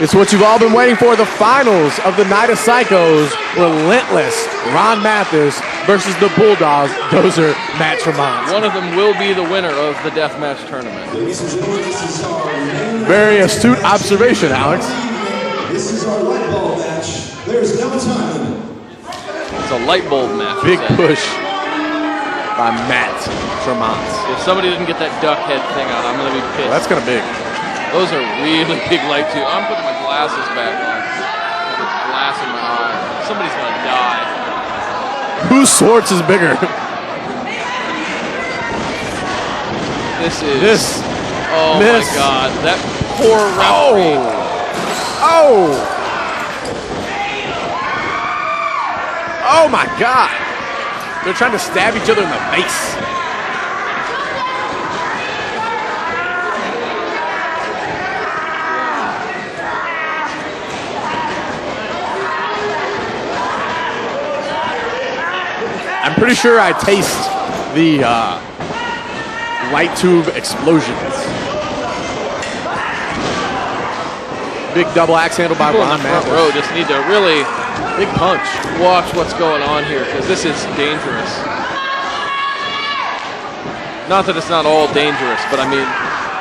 It's what you've all been waiting for, the finals of the Night of Psychos. Relentless Ron Mathis versus the Bulldozer, Matt Tremont. One of them will be the winner of the Deathmatch tournament. Very astute observation, Alex. This is our light bulb match. There's no time limit. It's a light bulb match. Big push by Matt Tremont. If somebody didn't get that duck head thing out, I'm going to be pissed. Well, that's kind of big. Those are really big Lightube. I'm putting my glasses back on. Glass in my eye. Somebody's going to die. Whose swords is bigger? This. Oh my God. That poor referee. Oh. Oh my God. They're trying to stab each other in the face. I'm pretty sure I taste the Lightube explosions. Big double axe handle by Ron Mathis. Row just need to really big punch. Watch what's going on here because this is dangerous. Not that it's not all dangerous, but I mean,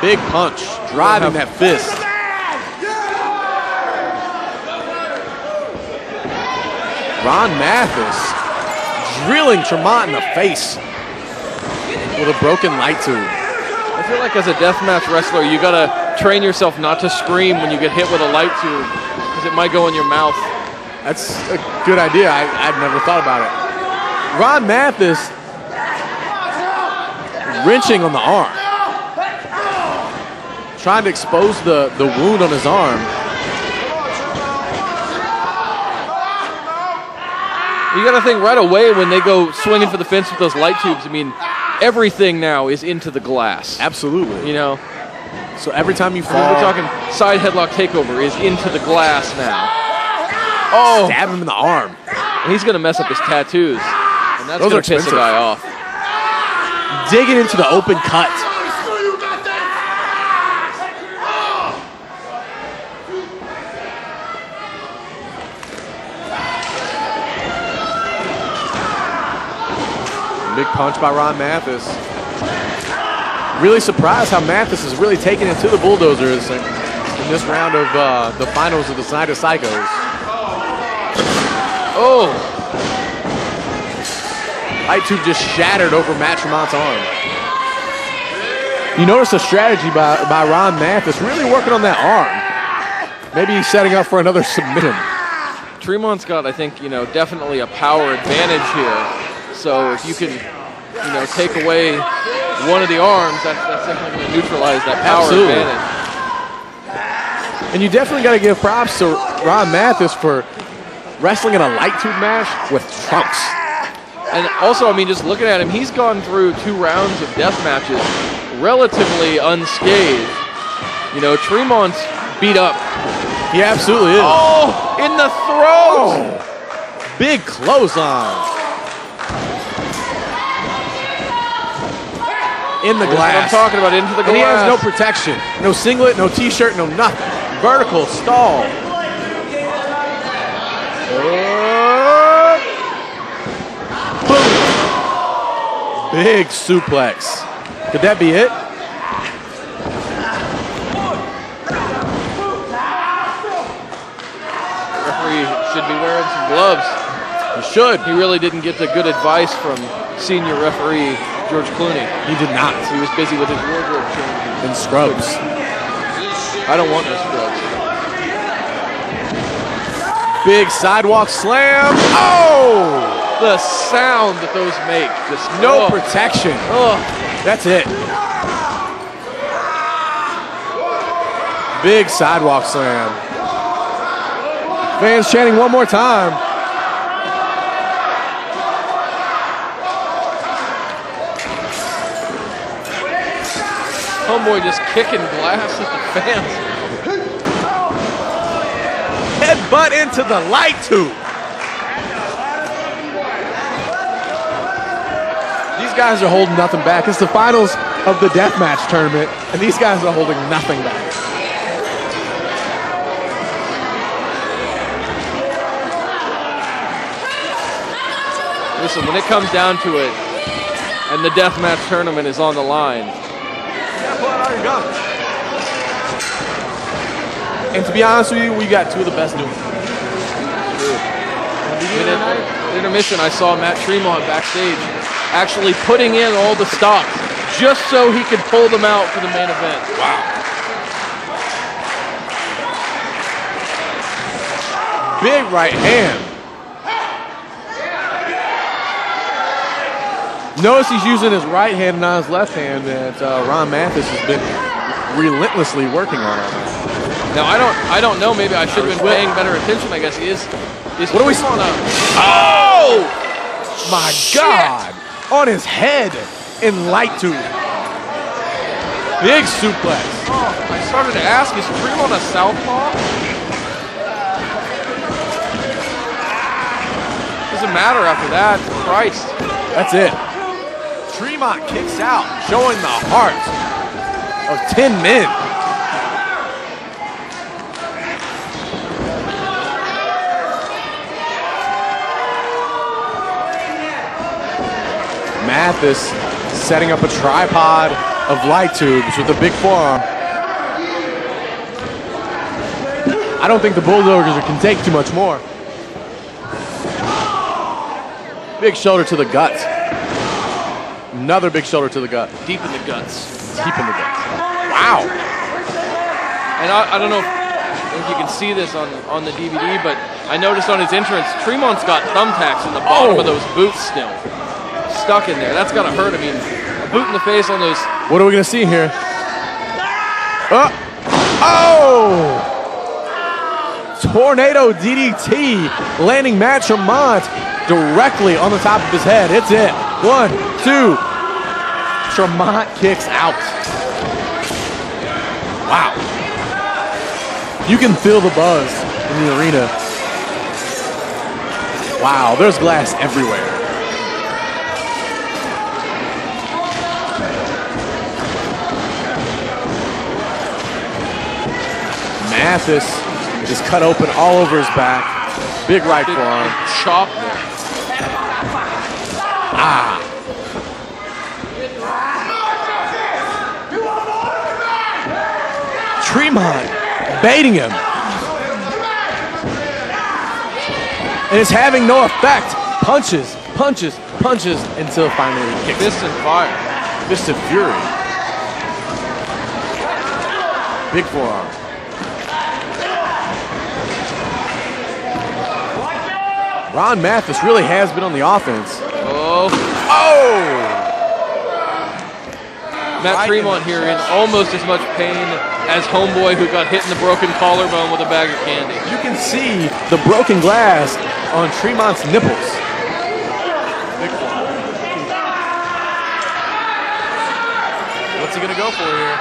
big punch, driving that fist. Ron Mathis drilling Tremont in the face with a broken Lightube. I feel like as a deathmatch wrestler, you gotta train yourself not to scream when you get hit with a Lightube because it might go in your mouth. That's a good idea. I'd never thought about it. Ron Mathis wrenching on the arm, trying to expose the wound on his arm. You got to think right away when they go swinging for the fence with those Lightubes. I mean, everything now is into the glass. Absolutely. You know? So every time you fall. We're talking side headlock takeover is into the glass now. Oh! Stab him in the arm. And he's going to mess up his tattoos. And that's going to piss a guy off. Digging into the open cut. Big punch by Ron Mathis. Really surprised how Mathis is really taking it to the Bulldozers in this round of the finals of the Night of Psychos. Oh! Lightube just shattered over Matt Tremont's arm. You notice a strategy by Ron Mathis, really working on that arm. Maybe he's setting up for another submission. Tremont's got, I think, definitely a power advantage here. So if you can, take away one of the arms, that's definitely going to neutralize that power advantage. And you definitely got to give props to Ron Mathis for wrestling in a Lightube match with trunks. And also, I mean, just looking at him, he's gone through 2 rounds of death matches relatively unscathed. Tremont's beat up. He absolutely is. Oh, in the throat! Oh, big clothesline. In the glass. That's what I'm talking about, into the glass. And he has no protection. No singlet, no t-shirt, no nothing. Vertical stall. Boom. Big suplex. Could that be it? Referee should be wearing some gloves. He should. He really didn't get the good advice from senior referee George Clooney. He did not. He was busy with his wardrobe changes. And scrubs. I don't want no scrubs. Big sidewalk slam. Oh! The sound that those make. Just no protection. Oh. That's it. Big sidewalk slam. Fans chanting one more time. Homeboy just kicking glass at the fans. Headbutt into the Lightube. These guys are holding nothing back. It's the finals of the Deathmatch tournament, and these guys are holding nothing back. Listen, when it comes down to it, and the deathmatch tournament is on the line. And to be honest with you, we got two of the best doing it. Intermission, I saw Matt Tremont backstage actually putting in all the stops just so he could pull them out for the main event. Wow. Big right hand. Notice he's using his right hand and not his left hand that Ron Mathis has been relentlessly working on. Now I don't know. Maybe I should have been paying better attention. I guess he is. What are we on? Oh my God! On his head in Lightube. Big suplex. Oh, I started to ask, is Tremont a southpaw? Doesn't matter after that. Christ. That's it. Tremont kicks out, showing the heart of 10 men. Mathis setting up a tripod of light tubes with a big forearm. I don't think the Bulldozer can take too much more. Big shoulder to the gut. Another big shoulder to the gut. Deep in the guts. Deep in the guts. Wow. And I don't know if you can see this on the DVD, but I noticed on his entrance, Tremont's got thumbtacks in the bottom of those boots still. Stuck in there. That's got to hurt. I mean, a boot in the face on those. What are we going to see here? Tornado DDT landing Matt Tremont directly on the top of his head. It's it. 1, 2. Tremont kicks out. Wow. You can feel the buzz in the arena. Wow, there's glass everywhere. Mathis is cut open all over his back. Big right forearm. Chop there. Ah. Tremont baiting him. And it's having no effect. Punches, punches, punches until finally he kicks. Fist and fire. Fist of fury. Big forearm. Ron Mathis really has been on the offense. Oh. Matt Tremont here in almost as much pain as homeboy who got hit in the broken collarbone with a bag of candy. You can see the broken glass on Tremont's nipples. Big one. What's he gonna go for here?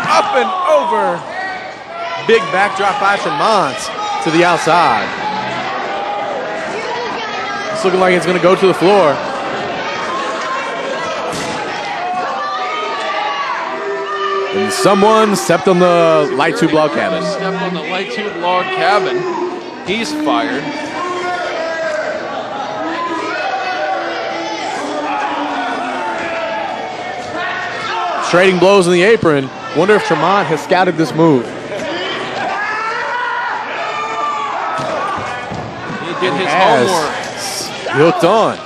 Up and over. Big backdrop by Tremont to the outside. It's looking like it's going to go to the floor. And someone stepped on the Lightube log cabin. Stepped on the Lightube log cabin. He's fired. Trading blows in the apron. Wonder if Tremont has scouted this move. Did his homework. Hooked on.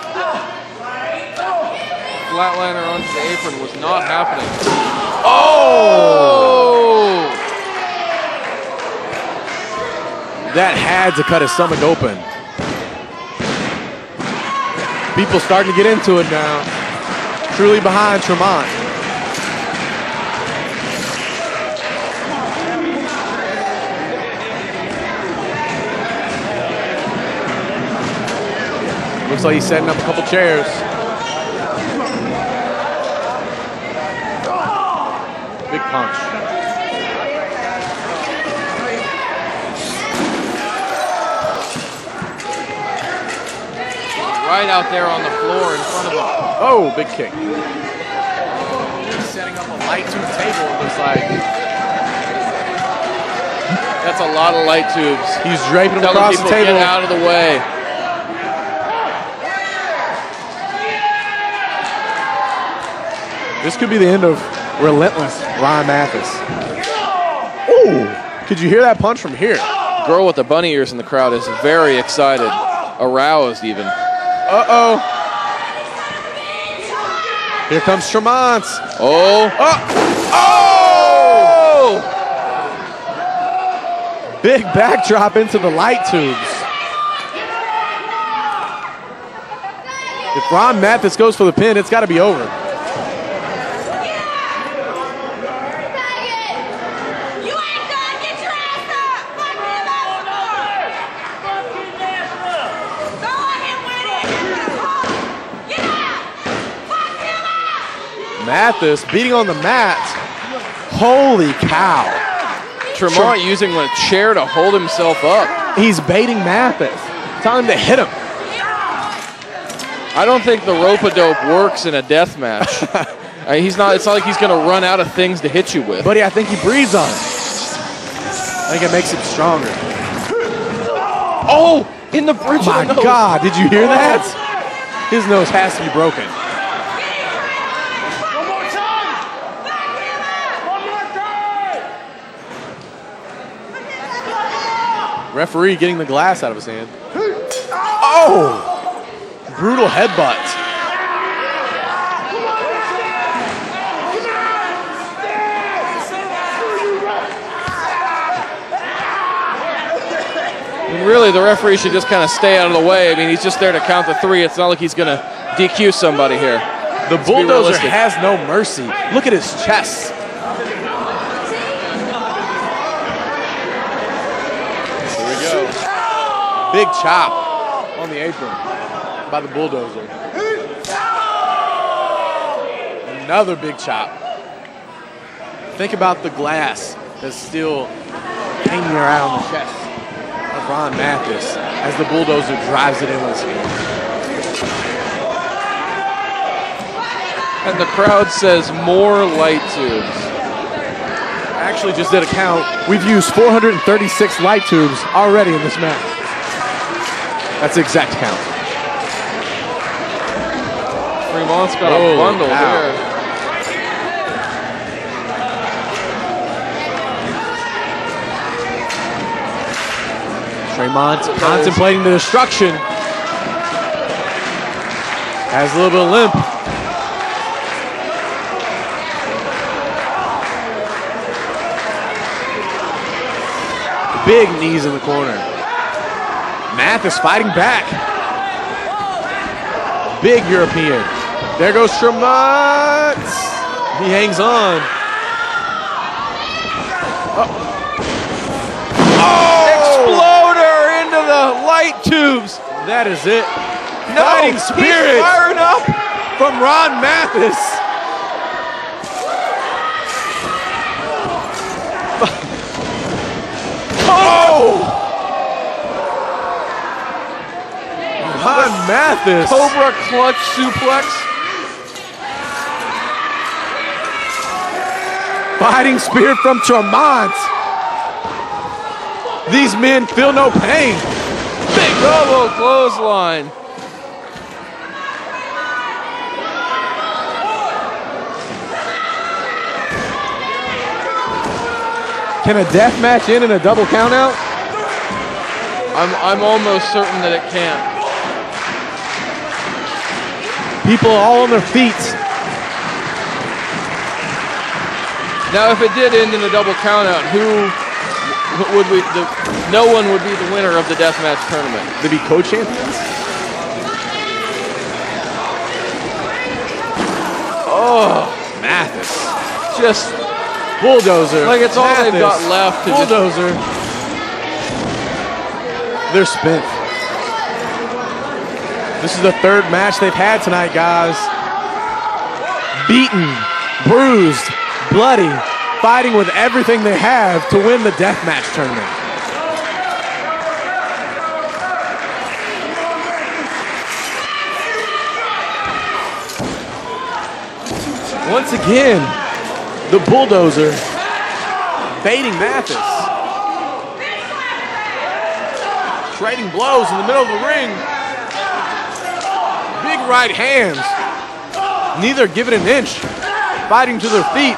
Flatliner onto the apron was not happening. Oh! That had to cut his stomach open. People starting to get into it now. Truly behind Tremont. Looks like he's setting up a couple chairs. Big punch. Right out there on the floor in front of him. Oh, big kick. He's setting up a Lightube table, it looks like. That's a lot of light tubes. He's draping them Telling across the people, table. get out of the way. This could be the end of relentless Ron Mathis. Ooh, could you hear that punch from here? Girl with the bunny ears in the crowd is very excited, aroused even. Uh-oh. Here comes Tremont. Oh. Big backdrop into the light tubes. If Ron Mathis goes for the pin, it's got to be over. Mathis beating on the mat. Holy cow. Tremont using a chair to hold himself up. He's baiting Mathis. Telling him to hit him. I don't think the rope-a-dope works in a death match. It's not like he's going to run out of things to hit you with. Buddy, I think he breathes on it. I think it makes him stronger. Oh, in the bridge My of the nose. God, did you hear that? His nose has to be broken. Referee getting the glass out of his hand. Oh! Brutal headbutt. And really, the referee should just kind of stay out of the way. I mean, he's just there to count the three. It's not like he's going to DQ somebody here. The Bulldozer has no mercy. Look at his chest. Here we go. Big chop on the apron by the Bulldozer. Another big chop. Think about the glass that's still hanging around the chest of Ron Mathis as the Bulldozer drives it in with his hand. And the crowd says more light tubes. I actually just did a count. We've used 436 light tubes already in this match. That's the exact count. Tremont's got a bundle there. Tremont contemplating the destruction. Has a little bit of limp. Big knees in the corner. Mathis fighting back. Big European. There goes Tremont. He hangs on. Exploder into the light tubes. That is it. No, Fighting spirit. he's firing up. From Ron Mathis. Oh! Ron Mathis. Cobra clutch suplex. Fighting spirit from Tremont. These men feel no pain. Big elbow clothesline. Can a death match end in a double countout? I'm almost certain that it can. People are all on their feet. Now, if it did end in a double countout, no one would be the winner of the deathmatch tournament. They'd be co-champions? Oh, Mathis. just Bulldozer. like it's all they've got Mathis. left to Bulldozer. They're spent. This is the third match they've had tonight, guys. Beaten, bruised, bloody, fighting with everything they have to win the deathmatch tournament. Once again, the Bulldozer baiting Mathis. trading blows in the middle of the ring. Big right hands. Neither give it an inch. Fighting to their feet.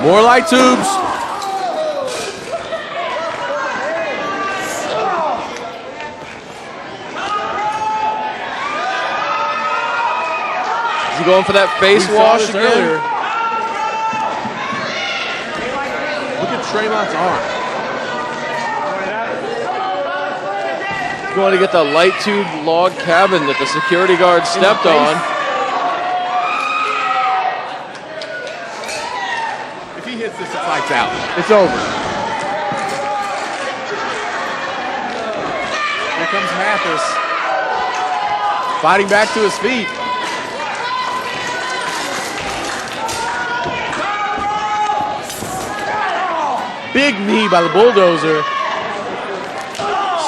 More light tubes. Is he going for that face wash again? Earlier. Look at Tremont's arm. He's going to get the light tube log cabin that the security guard stepped on. If he hits this, it's lights out. It's over. Here comes Mathis. Fighting back to his feet. Big knee by the Bulldozer.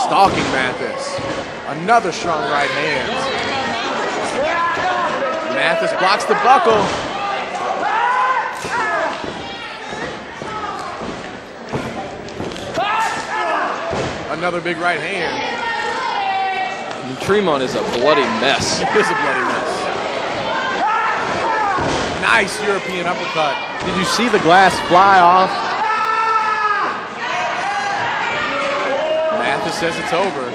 Stalking Mathis. Another strong right hand. Mathis blocks the buckle. Another big right hand. And Tremont is a bloody mess. It is a bloody mess. Nice European uppercut. Did you see the glass fly off? Mathis says it's over.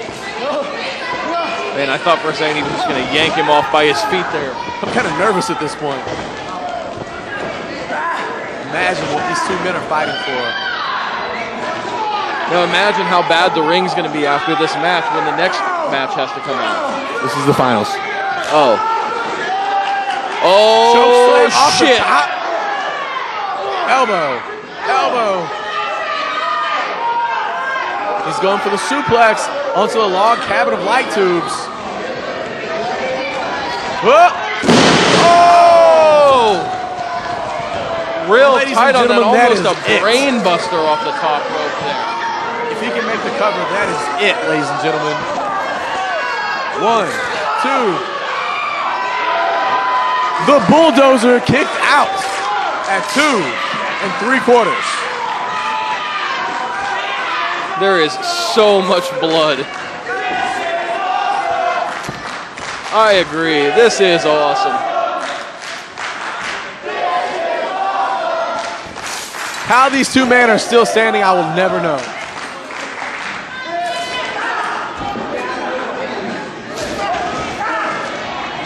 Man, I thought for a second he was just going to yank him off by his feet there. I'm kind of nervous at this point. Imagine what these two men are fighting for. Now imagine how bad the ring's going to be after this match when the next match has to come out. This is the finals. Oh. Choke slam Oh, off the shit. top. Elbow. Elbow. He's going for the suplex onto the log cabin of light tubes. Oh! Real Ladies tight and on that, gentlemen, that almost is a it. brain buster off the top rope there. If he can make the cover, that is it, ladies and gentlemen. 1, 2. The Bulldozer kicked out at 2 3/4. There is so much blood. I agree. This is awesome. How these two men are still standing, I will never know.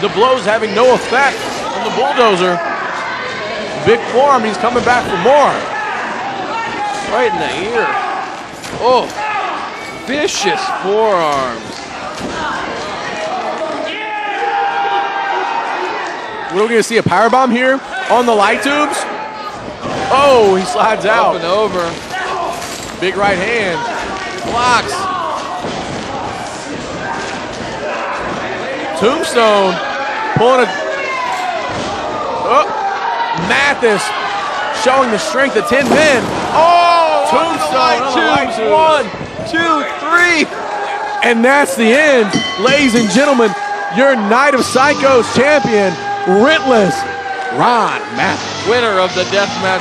The blows having no effect on the Bulldozer. Big forearm, he's coming back for more. Right in the ear. Oh, vicious forearms. We're going to see a powerbomb here on the light tubes. Oh, he slides out. Up and over. Big right hand. Blocks. Tombstone. Pulling a... Oh. Mathis showing the strength of 10 men. Oh, Tombstone on the light tube. 1, 2, 3. And that's the end. Ladies and gentlemen, your Night of Psychos champion, Rentless Ron Mathis. Winner of the Deathmatch